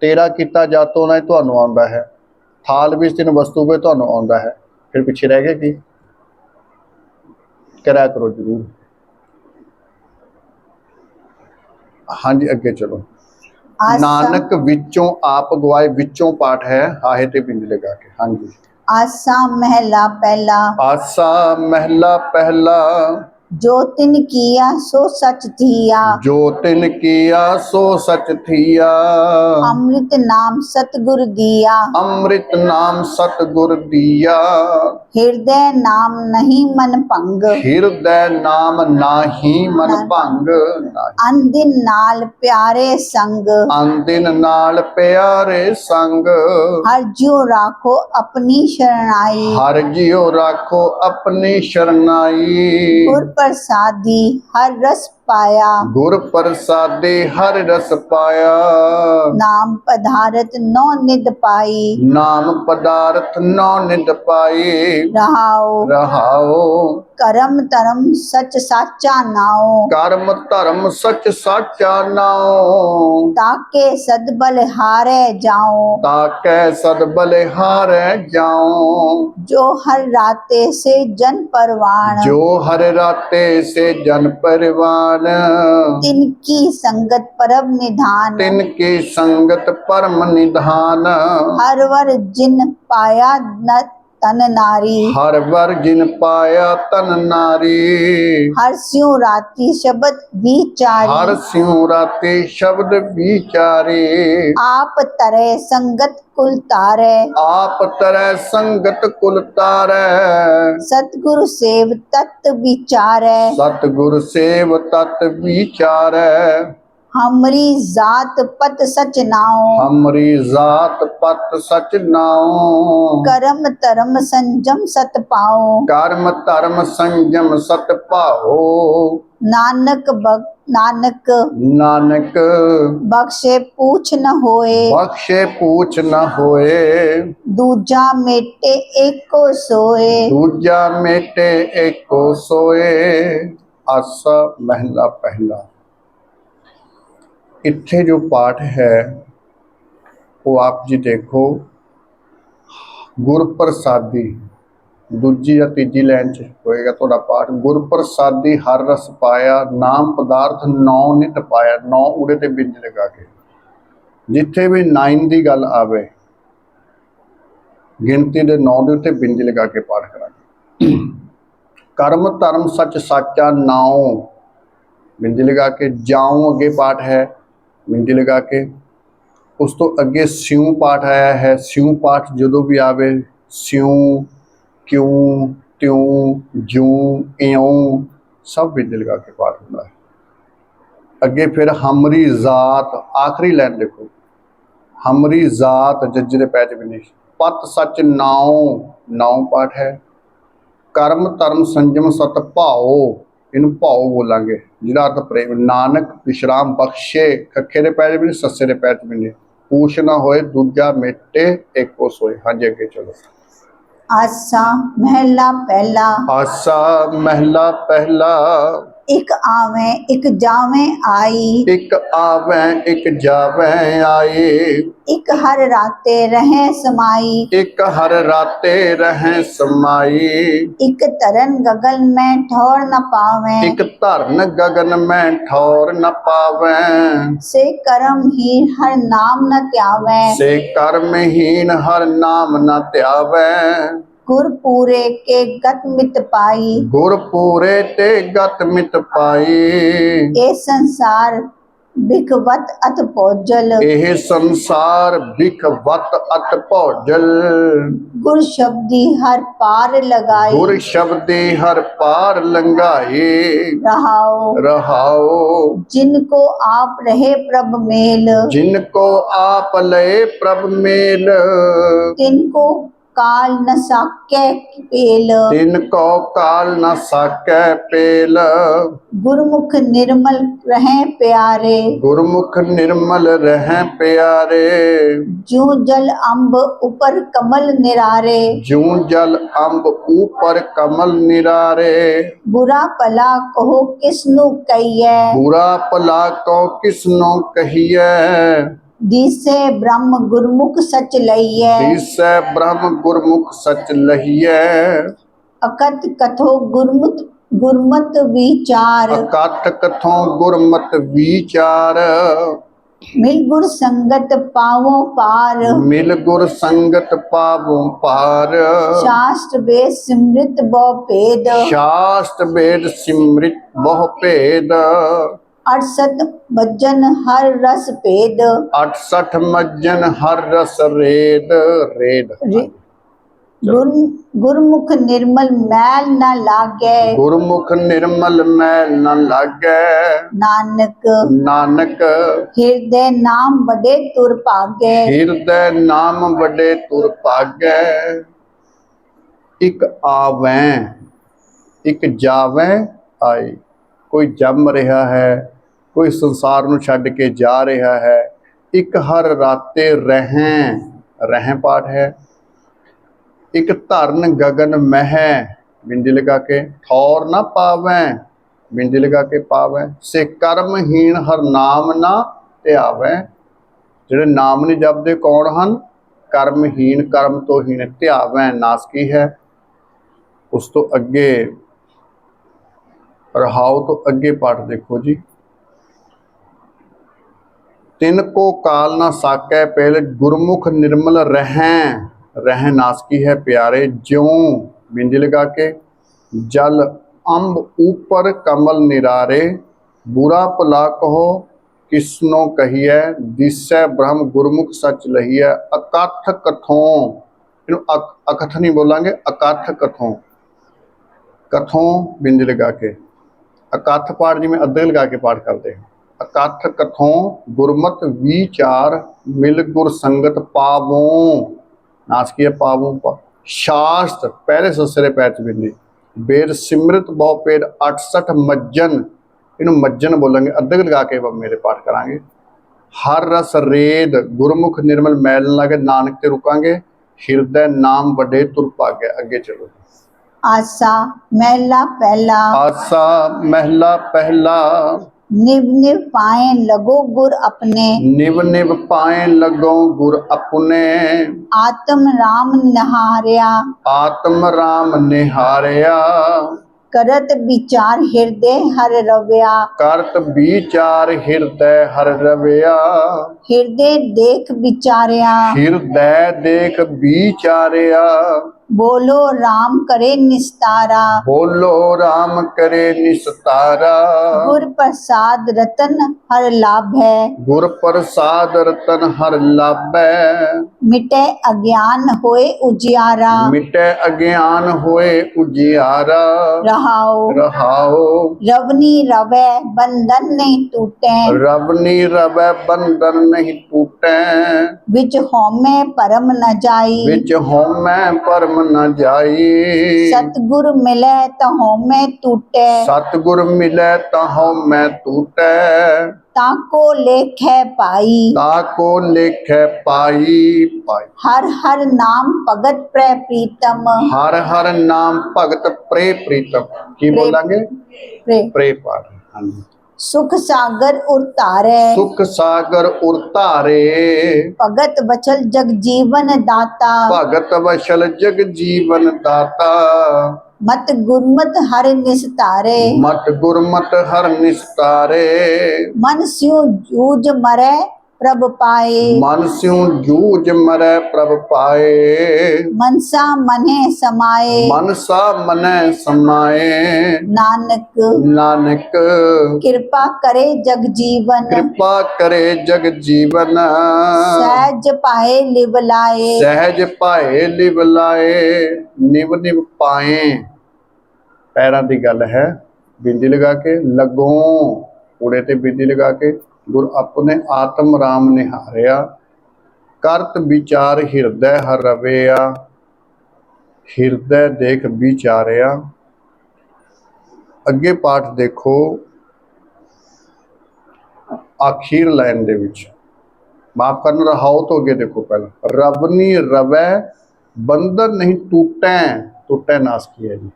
13 ਕੀਤਾ ਜਾਤੋਂ ਨਾ ਤੁਹਾਨੂੰ ਆਉਂਦਾ ਹੈ। ਥਾਲ ਵਿੱਚ 3 ਵਸਤੂ ਪੇ ਤੁਹਾਨੂੰ ਆਉਂਦਾ ਹੈ। ਫਿਰ ਪਿੱਛੇ ਰਹਿ ਗਏ ਕੀ? ਕਰਿਆ ਕਰੋ ਜ਼ਰੂਰ। ਹਾਂਜੀ ਅੱਗੇ ਚਲੋ। ਨਾਨਕ ਵਿੱਚੋਂ ਆਪ ਗਵਾਏ। ਵਿੱਚੋਂ ਪਾਠ ਹੈ ਆਹੇ ਤੇ ਬਿੰਦ ਲਗਾ ਕੇ। ਹਾਂਜੀ। आसा महला पहला। आसा महला पहला। जो तिन किया सो सच थिया। जो तिन किया सो सच थिया। अमृत नाम सतगुर दिया। अमृत नाम सतगुर दिया। हृदय नाम नहीं मन भंग। हृदय नाम नाही मन भंग। अनदिन नाल प्यारे संग। अनदिन नाल प्यारे संग। हर ज्यों राखो अपनी शरणाई। हर जियो राखो अपनी शरणाई। गुर प्रसादी हर रस पाया। गुर प्रसादे हर रस पाया। नाम पधारत नौ निध पाई। नाम पदार्थ नौ निध पाई। रहाओ रहाओ करम धर्म सच साचा नाओ। कर्म धर्म सच साचा नाओ। ताके सदबल हारे जाओ। ताके सदबल हारे जाओ। जो हर राते से जन परवान। जो हर राते से जन परवान। तिनकी संगत परम निधान। तिनकी संगत परम निधान। हर वर जिन पाया न तन नारी। हर वर जिन पाया तन नारी। हर्ष्यों राति शब्द विचारी। हर स्यों राते शब्द विचारे। आप तरह संगत कुल तारे। आप तरह संगत कुल तारै। सतगुरु सेव तत्व विचारे। सतगुर सेव तत् विचारै। हमरी जात पत सच नाओ। हमरी जात पत सच नाओ। कर्म धर्म संजम सत पाओ। कर्म धर्म संयम सत पाओ। नानक नानक बख्शे पूछ न होए। बख्शे पूछ न होए। दूजा मेटे एको सोए। दूजा मेटे एको सोए। आसा महला पहला। इत्थे जो पाठ है वो आप जी देखो, गुरप्रसादी दूजी या तीजी लाइन च होएगा तुहाडा पाठ। गुरप्रसादी हर रस पाया, नाम पदार्थ नौ नित पाया। नौ उड़े ते बिंज लगा के, जिथे भी 9 की गल आवे गिनती दे 9 दे उत्ते बिंज लगा के पाठ करांगे। कर्म धर्म सच साचा नाओ, बिंज लगा के। जाऊं अगे पाठ है, बिंज लगा के। उस तो अगे स्यों पाठ आया है। स्यों पाठ जदों भी आवे, स्यों क्यों त्यों ज्यों इयों सब बिंज लगा के पाठ होता है। अगे फिर हमरी जात, आखिरी लाइन देखो, हमरी जात जज्जे दे पै च बिंदी। पत सच नाओ, नाओ पाठ है। कर्म धर्म संयम सत भाओ, इनू भाओ बोलांगे, जिहदा अर्थ प्रेम। नानक विश्राम बख्शे, खखे दे पै च बिंदी, सस्से दे पै च बिंदी। पूछ ना होए, दूजा मेटे एको सोए। हाँ जी अगे चलो। आसा महला पहला। आसा महला पहला। एक आवे एक जावे आई। एक आवे एक जावे आई। एक हर राते रहे समाई। एक हर राते रहें समाई। एक तरन गगन में ठौर न पावे। एक धरन गगन में ठौर न पावे। से कर्महीन हर नाम न त्यावे। से कर्महीन हर नाम न त्यावे। गुर पूरे के गत मित पाई। गुर पूरे ते गत मित पाई। ए संसार बिखवत अत भोजल। एह संसार बिखवत अत भोजल। गुर शब्दी हर पार लगाई। गुर शब्दी हर पार लंघाई। रहाओ रहाओ जिनको आप रहे प्रभ मेल। जिनको आप लय प्रभ मेल। तिनको काल न साके पेल। तिनको काल न साकै पेल। गुरमुख निर्मल रहे प्यारे। गुरमुख निर्मल रहें प्यारे। ज्यों जल अम्ब ऊपर कमल निरारे। ज्यों जल अम्ब ऊपर कमल निरारे। बुरा भला कहो किसनु कहिए। बुरा भला को किसनो कहिए। दिसे ब्रह्म गुरमुख सच लइए। दिसै ब्रह्म गुरमुख सच लहिए। अकथ कथो गुरमत विचार। अकथ कथों गुरमत विचार। मिल गुर संगत पावो पार। मिल गुर संगत पावों पार। शास्त्र वेद सिमृत बहु भेद। शास्त्र वेद सिमृत बहु भेद। 68 भजन हर रस भेद। 68 मज्जन हर रस रेद। रेद गुरमुख निर्मल मैल न लागे। गुरमुख निर्मल मैल न लागे। नानक नानक हृदय नाम बड़े तुर भागे। हृदय नाम बड़े तुर भागे। एक आवें एक जावें आई। कोई जम रहा है, कोई संसार नूं छड्ड के जा रहा है। एक हर राते रहें, रहें पाठ है। एक धरन गगन मह, बिंदी लगा के। ठौर ना पावें, बिंदी लगा के पावें। से कर्महीन हर नाम ना ध्यावें। जिहड़े नाम नहीं जपदे कौन हन? कर्महीन, कर्म तो हीन। ध्यावें नासकी है। उस तो अगे रहाओ तो अगे पाठ देखो जी। तिनको काल ना साकै पेल, गुरमुख निर्मल रहें। रह नास की है प्यारे, ज्यों बिंदी लगा के जल अंब ऊपर कमल निरारे, बुरा भला कहो किसनो कहिए, दिसै ब्रह्म गुरमुख सच लहिए, अकथ कथों, इन्हू अकथ नहीं बोलांगे, अकथ कथों, कथों बिंदी लगा के, अकथ पाठ जिमें अद्धे लगा के पाठ करते हैं। अकथ कथों गुरमत विचार, मिल गुर संगत पावों, नास की है पावों पा, शास्त्र पहले ससरे पैर च बिंदी, वेद सिमरत बहु पेड़ 68 मज्जन, इन्हू मज्जन बोलेंगे, अद्धे लगा के मेरे पाठ करांगे। हर रस रेद गुरमुख निर्मल मैल न लागे, नानक ते रुकांगे, हिरदय नाम वडे तुर भागे। अगे चलो। आसा महला पहला, आसा महला पहला, निव निव पाए लगो गुर अपने, निव निव पाए लगो गुर अपने, आत्म राम नहारिया, आत्म राम निहारिया, करत विचार हृदय हर रव्या, करत विचार हृदय हर रविया, हृदय देख विचारिया, हृदय देख विचारिया, बोलो राम करे निस्तारा, बोलो राम करे निस्तारा, गुर प्रसाद रतन हर लाभ है, गुर प्रसाद रतन हर लाभै, मिटे अज्ञान होए उजियारा, मिटे अज्ञान होए उजियारा, रहाओ रहाओ, रवनी रवै बंधन नहीं टूटे, रवनी रवै बंधन नहीं टूटे, विच होमे परम न जाई, विच होमै परम न जाई, सतगुर मिले तो होमे टूटे, सतगुर मिलै तहों मैं टूटै, ताको लेखे पाई, ताको लेखे पाई पाई, हर हर नाम भगत प्रे प्रीतम, हर हर नाम भगत प्रे प्रीतम। की प्रे- बोलेंगे? प्रे प्रे पाठ। हाँ जी। सुख सागर उतारे, सुख सागर उरतारे, भगत बचल जग जीवन दाता, भगत वशल जग जीवन दाता, मत गुरमत हर निस्तारे, मत गुरमत हर निस्तारे, मन स्यू जूझ मरे प्रभ पाए, मन स्यूं जूझ मरै प्रभ पाए, मनसा मने समाए, मनसा मनै समाए, नानक नानक कृपा करे जग जीवन, कृपा करे जग जीवन, सहज पाए लिवलाए, सहज पाए लिव लाए, निव निव पाए, पैरां दी गल है, बिंदी लगा के, लगों उड़े ते बिंदी लगा के, गुर अपने आत्म राम निहारिया, करत विचार हृदय हर रविया, हृदय देख विचारिया। अगे पाठ देखो, आखिर लाइन दे विच, माफ करना, रहाओ तो अगे देखो पहला, रवनी रवै बंधन नहीं टूटै, टूटै नास की है जी,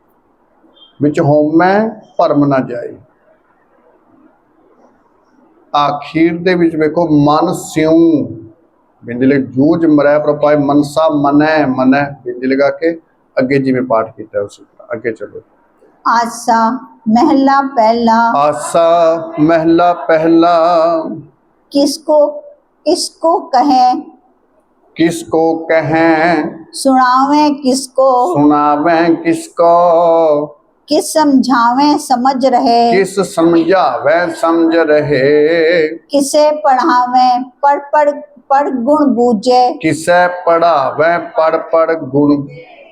विच होमै भरम ना जाए। आखिर दे विच वेखो, मन स्यूं बिंदी लग जूझ मरै प्रपाए, मनसा मनै मनै बिंदी लगा के, अगे जिवें पाठ किया उसी तरह अगे चलो। आसा महला पहला, आसा महला पहला, किसको किसको कहे, किसको कहें सुनावे किसको, सुनावें किसको, किस समझावे समझ रहे, किस समझावे समझ रहे, किसे पढ़ावे पढ़ पढ़ पढ़ गुण बूझे, किसे पढ़ावे पढ़ गुण,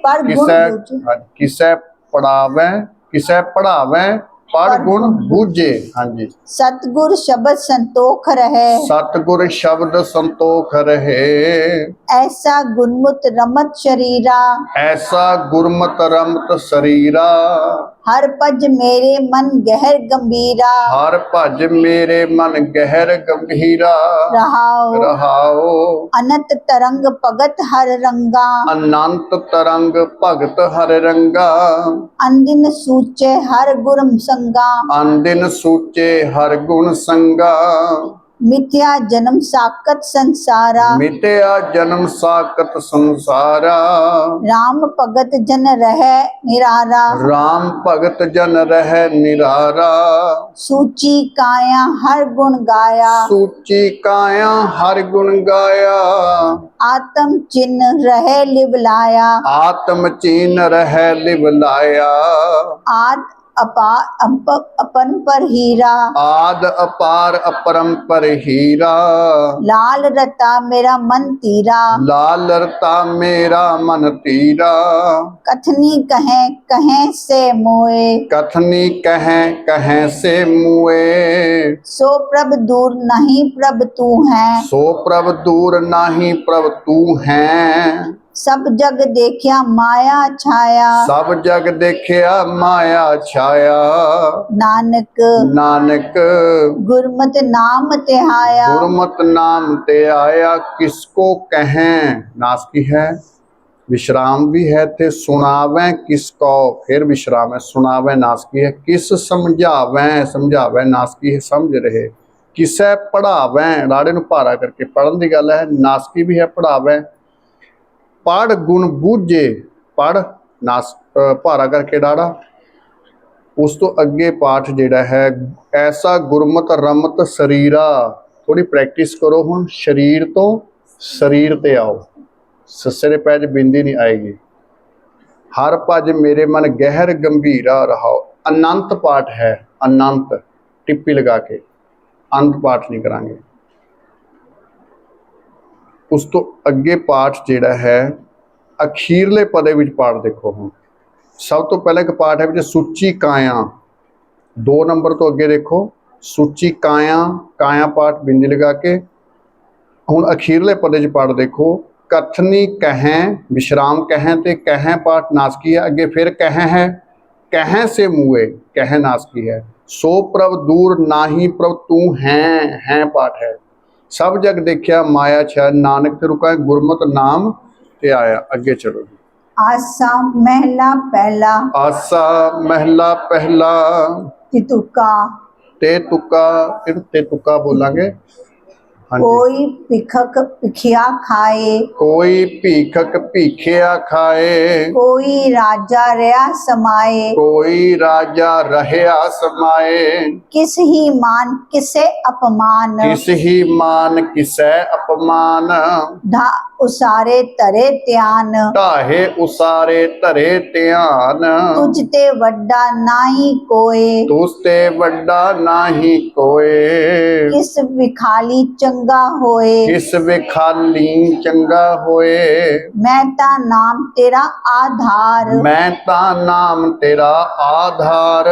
पढ़ गुण किसे बूझे, किसे पढ़ावे, किसे पढ़ावे पढ़ गुण बूझे। हाँ जी। सतगुर शब्द संतोख रहे, सतगुर शब्द संतोख रहे, ऐसा गुरमुत रमत शरीरा, ऐसा गुरमत रमत शरीरा, हर पज मेरे मन गहर गंभीरा, हर भज मेरे मन गहर गंभीरा, रहाओ रहाओ अनंत तरंग भगत हर रंगा, अनंत तरंग भगत हर रंगा, अंदिन सूचे हर गुरम संगा, अंदिन सूचे हर गुण संगा, मिथ्या जन्म साकत संसारा मिटया जन्म साकत संसारा राम भगत जन रह निरारा राम भगत जन रह निरारा सूची काया हर गुण गाया सूची काया हर गुण गाया आत्म चिन्ह रह लिवलाया आत्म चीन रह लिवलाया आद अपन पर हीरा आद अपार अपरंपर हीरा लाल रता मेरा मन तीरा लाल रता मेरा मन तीरा कथनी कहे कहे से मोए कथनी कहें कहें से मुए सो प्रभ दूर नहीं प्रभ तू है सो प्रभ दूर नाही प्रभ तू है सब जग देखिया माया छाया सब जग देखिया माया छाया नानक नानक गुरमत नाम तिहाया गुरमत नाम ते आया किसको कहें नास की है विश्राम भी है थे सुनावे किसको फिर विश्राम है सुनावे नास की है किस समझावे समझावे नास की है समझ रहे किसे पढ़ावे लाड़े नु भारा करके पढ़न की गल है नासकी भी है पढ़ावे पढ़ गुण बूझे पढ़ नास भारा करके डाड़ा उस तो अगे पाठ जेड़ा है ऐसा गुरमत रमत शरीरा थोड़ी प्रैक्टिस करो हुण शरीर तो शरीर ते आओ सस्से दे पैज बिंदी नहीं आएगी हर भज मेरे मन गहर गंभीरा रहाओ अनंत पाठ है अनंत टिप्पी लगा के अंत पाठ नहीं करांगे उस तो अगे पाठ जेड़ा है अखीरले पदे विच पाठ देखो हम सब तो पहले एक पाठ है विच सूची काया 2 नंबर तो अगे देखो सूची काया काया पाठ बिंदी लगा के हुण अखीरले पदे च पाठ देखो कथनी कहें विश्राम कहें ते कहें पाठ नासकी है अगे फिर कहें है कहें से मुए कहें नासकी है सो प्रभ दूर नाही प्रभ तू है पाठ है सब जग देखिया माया छा नानक ते रुका गुरमत नाम ते आया अगे चलो जी आसा महला पहला आसा महला पहला तितुका ते तुका बोलांगे हाँ जी कोई भिखक भिखिया खाए कोई भीखक भीखिया खाए कोई राजा रहा समाए कोई राजा रहया समाए किस ही मान किसे अपमान किस ही मान किसै अपमान ढा उसारे तरे त्यान ढाहे उसारे धरे ध्यान तुझ ते वड्डा नाही कोए तुस्ते वड्डा नाही कोए किस विखाली चंगा होए किस विखाली चंगा होए मैं ता नाम तेरा आधार मैं ता नाम तेरा आधार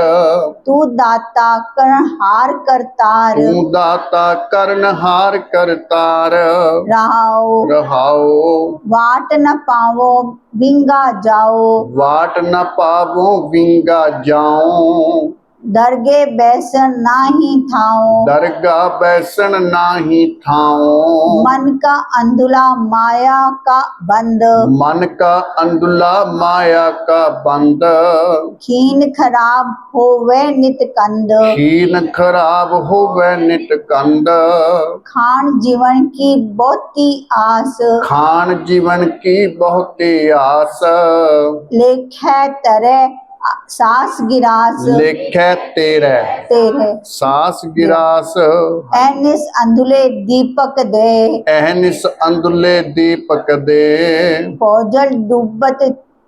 तू दाता करहार करतार तू दाता करनहार करतार रहाओ रहाओ वाट न पावो विंगा जाओ वाट न पावो विंगा जाऊं दरगे बैसन नाही थाओ दरगा बैसन नाही ठाऊं मन का अंधुला माया का बंद मन का अंधुला माया का बंद खीन खराब होवे नित कंद हीन खराब होवे नित कंद खान जीवन की बहुती आस खान जीवन की बहुती आस लेखे तरे सास गिरास लेखे तेरे तेरे सास गिरास एनिस अंधुले दीपक दे एहनिस अंधुले दीपक दे भोजल डूबत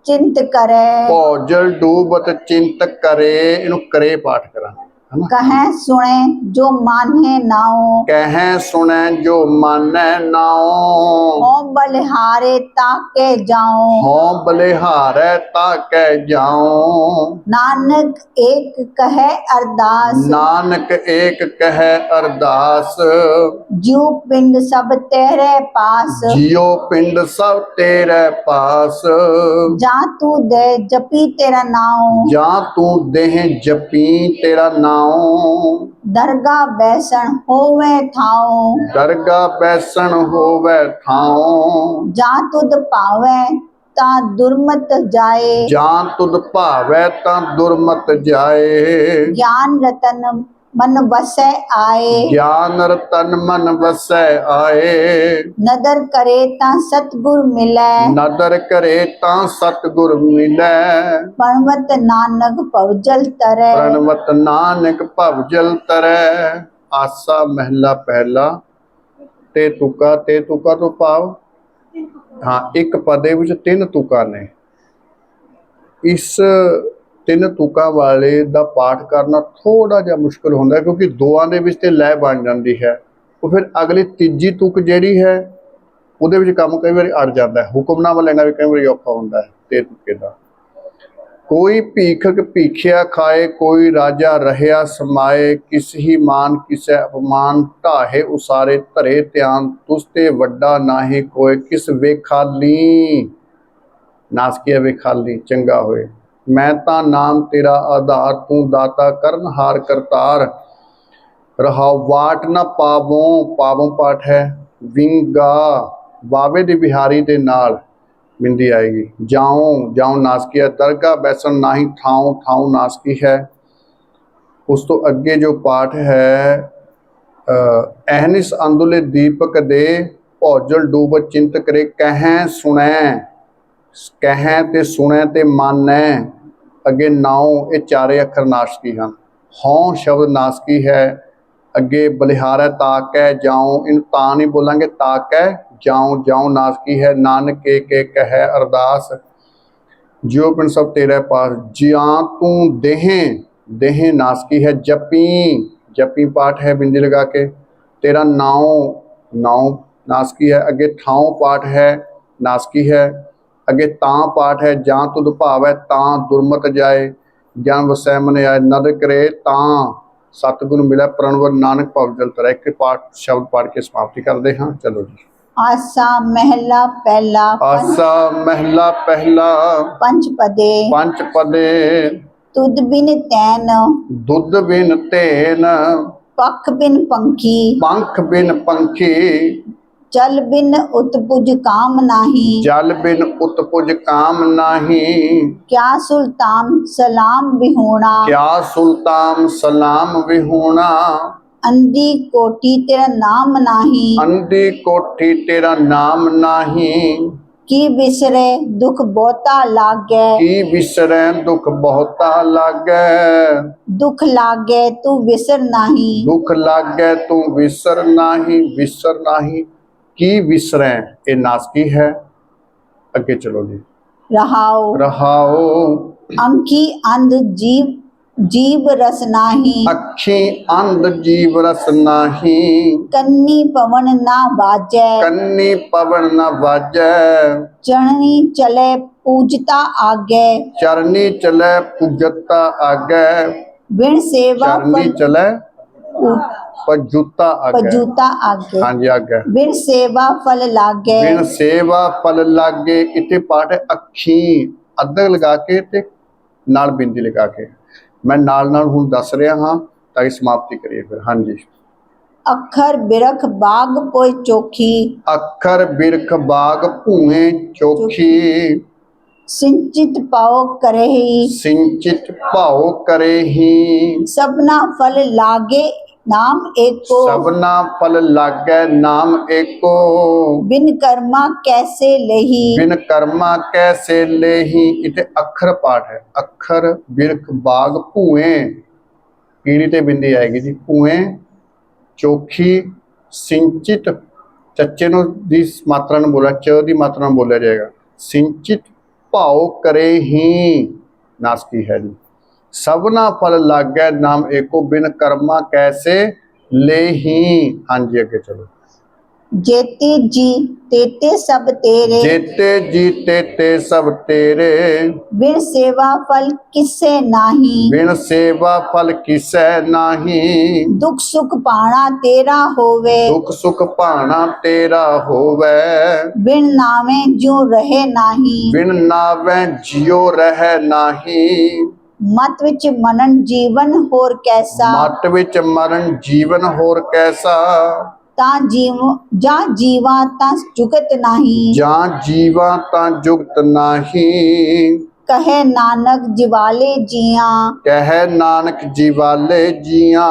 चिंत करे भौजल डूबत चिंत करे इनु करे पाठ करा है ना कहे सुने जो माने नाओ कहे सुने जो माने नाओ हो बलिहारे ताके जाओ हो बलिहारे ताके जाऊं नानक एक कहे अरदास नानक एक कहे अरदास जीव पिंड सब तेरे पास जियो पिंड सब तेरे पास जा तू दे जपी तेरा नाम जा तू देह जपी तेरा नाम दरगाह बैसन होवे थाओ दरगा बैसन होवे ठाऊं जा तुद पावे ता दुर्मत जाए जान तुद भावै तां दुर्मत जाए ज्ञान रतन मन वसै आए। ज्ञान रतन मन वसै आए। नदर करे ता सतगुर मिलै। नदर करे तां सतगुर मिलै। प्रणवत नानक भवजल तरै। प्रणवत नानक भवजल तरै। आसा महला पहला ते तुका तो भाव हाँ एक पदे विच तीन तुका ने। इस तीन तुका वाले दा पाठ करना थोड़ा जिहा मुश्किल होंदा है क्योंकि दोआं दे विच ते लय बन जाती है। वो फिर अगली तीजी तुक जिहड़ी है ਉਹਦੇ ਵਿੱਚ ਕੰਮ कई बार अड़ जाता है। हुक्मनामा लेना भी कई बार औखा होंदा है ते तुके दा। कोई भीखक भीखिया खाए कोई राजा रहया समाए। किस ही मान किसै अपमान ढाहे उसारे धरे ध्यान तुस ते वड्डा नाहीं कोय। किस वेखाली नासकिया वेखाली चंगा होए। मैं तां नाम तेरा आधार तू दाता करनहार करतार। रहाओ वाट ना पावों पावों पाठ है विंगा वावे दी बिहारी दे नाल बिंदी आएगी। जाऊं जाऊं नासकी है दरगाह बैसन नाही ठाऊं ठाऊं नासकी है। उस तो अगे जो पाठ है अहनिस अंदुले दीपक दे भौजल डूब चिंत करे। कहें सुनै कहें ते सुनै ते मानै अगे नाओ ये चारे अखर नासकी हैं। हों शब्द नासकी है। अगे बलिहार है ताक है जाऊं इन तां नहीं बोलांगे ताक है जाऊं जाऊं नासकी है। नानक के कह अरदास जियो पिंड सब तेरे पास। जियां तू देहें देहें नासकी है। जपी जपी पाठ है बिंदी लगा के। तेरा नाव नाव नासकी है। अगे ठाऊं पाठ है नासकी है। अगे तां पाठ है जां तुद भाव है तां दुरमत जाए। ज्ञान वसै मन आए नद करे तां सतगुर मिले। प्रणव नानक भवजल तरै। एक पाठ शब्द पढ़ के समाप्ति करते हाँ। चलो जी। आसा महला पहला। आसा महला पहला पंच पदे। पंच पदे तुद बिन तैन। दुध बिन तेन। पख बिन पंखी। पंख बिन पंखी। जल बिन उत्पुज काम नाही। जल बिन उत्पुज काम नाही। क्या सुल्तान सलाम विहूणा। क्या सुल्तान सलाम विहूणा। अंधी कोठी तेरा नाम नाही। अंधी कोठी तेरा नाम नाही। की बिसरे दुख बहुता लागै। की बिसरै दुख बहुता लागै। दुख लागै तू विसर नाही। दुख लागै तू विसर नाही। विसर नाही की विसरै ये नासकी है। अगे चलो जी। रहाओ रहाओ अंखी अंध जीव जीव रस नाही। अखी अंध जीव रस नाही। कन्नी पवन ना बाजै। कन्नी पवन न बाजै। चरणी चले पूजता आगे। चरनी चले पूजता आगे। बिन सेवा चरनी चले पजूता आगे। पजूता आगे। हाँ जी आगे। बिन सेवा फल लागे। बिन सेवा फल लागे। इत्थे पाठ है अखी अद्धा लगा के ते नाल बिंदी लगा के। मैं नाल नाल हुण दस रहा हाँ ताकि समाप्ति करिए फिर। हाँ जी। अखर बिरख बाग पोय चोखी। अखर बिरख बाग भूए चोखी। सिंचित पाओ करही। सिंचित भाव करे ही। सबना फल लागे नाम एको। सबना फल लागै नाम एको। बिन कर्मा कैसे लही। बिन कर्मा कैसे लेही। इते अखर पाठ है। अखर बिरख बाग भूए पीड़ी ते बिंदी आएगी जी। भूए चोखी सिंचित चच्चे नु दी मात्रा न बोला च दी मात्रा न बोलिया जाएगा। सिंचित भाव करे ही नासकी है जी। सबना फल लागै नाम एको बिन कर्मा कैसे ले ही। हाँ जी अगे चलो। जेते जी तेते सब तेरे। जेते जी तेते सब तेरे। बिन सेवा फल किसे नाही। बिन सेवा फल किसै नाही। दुख सुख पाना तेरा होवे। दुख सुख पाना तेरा होवे। बिन नावे जो रहे नाही। बिन नावै जियो रह नाही। मत विच मनन जीवन होर कैसा। मत विच मरण जीवन होर कैसा। ता जीव जा जीवा ता जुगत नाही। जां जीवा तां जुगत नाही। कहे नानक जिवाले जिया ਕਹਿ ਨਾਨਕ ਜੀਵਾਲੇ ਜੀਆਂ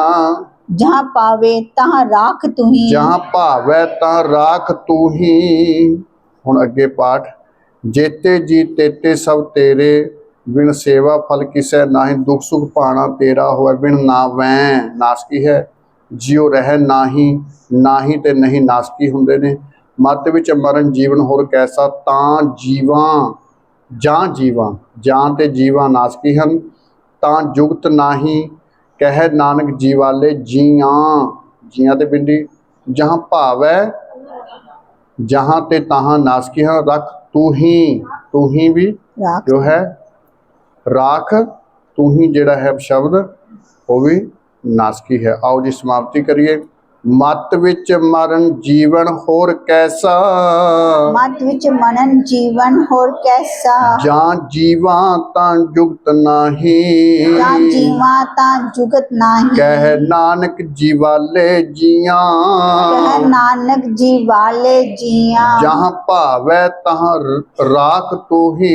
जहाँ पावे तहाँ राख तुही ਜਾਂ ਭਾਵੈ ਤਾਂ ਰਾਖ ਤੂੰ ਹੀ। ਹੁਣ ਅੱਗੇ ਪਾਠ। ਜੇਤੇ ਜੀ ਤੇਤੇ ਸਭ ਤੇਰੇ ਬਿਨ ਸੇਵਾ ਫਲ ਕਿਸੈ ਨਾਹੀ ਦੁਖ ਸੁਖ ਭਾਣਾ ਤੇਰਾ ਹੋਇ ਬਿਨ ਨਾਵੈ। ਨਾਸਕੀ ਹੈ ਜਿਉ ਰਹਿ ਨਾਹੀ ਨਾਹੀ ਤੇ ਨਹੀਂ ਨਾਸਕੀ ਹੁੰਦੇ ਨੇ। ਮੱਤ ਵਿੱਚ ਮਰਨ ਜੀਵਨ ਹੋਰ ਕੈਸਾ ਤਾਂ ਜੀਵਾਂ ਜਾਂ ਜੀਵਾਂ ਜਾਂ ਤੇ ਜੀਵਾਂ ਨਾਸਕੀ ਹਨ ਤਾਂ ਜੁਗਤ ਨਾਹੀ ਕਹਿ ਨਾਨਕ ਜੀਵਾਲੇ ਜੀਆਂ ਜੀਆਂ ਤੇ ਬਿੰਦੀ ਜਹਾਂ ਭਾਵੈ जहाँ ते तहाँ नासकी है रख तू ही भी राख जो है राख तू ही जेड़ा है शब्द वो भी नासकी है। आओ जी समाप्ति करिए। मत विच मरण जीवन होर कैसा मत विच मनन जीवन होर कैसा जां जीवा तां जुगत नाही जा जीवा ता जुगत नाही कह नानक जीवाले जियां कह नानक जी वाले जिया जहाँ भावै तहाँ राख तू ही।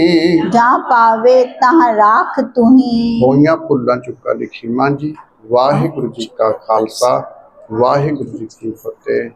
जहाँ पावे तहाँ राख तुही। ਹੋਈਆਂ ਭੁੱਲਾਂ ਚੁੱਕਾ ਲਿਖੀ ਮਾਂ ਜੀ। ਵਾਹਿਗੁਰੂ ਜੀ ਕਾ ਖਾਲਸਾ ਵਾਹਿਗੁਰੂ ਜੀ ਕੀ ਫਤਿਹ।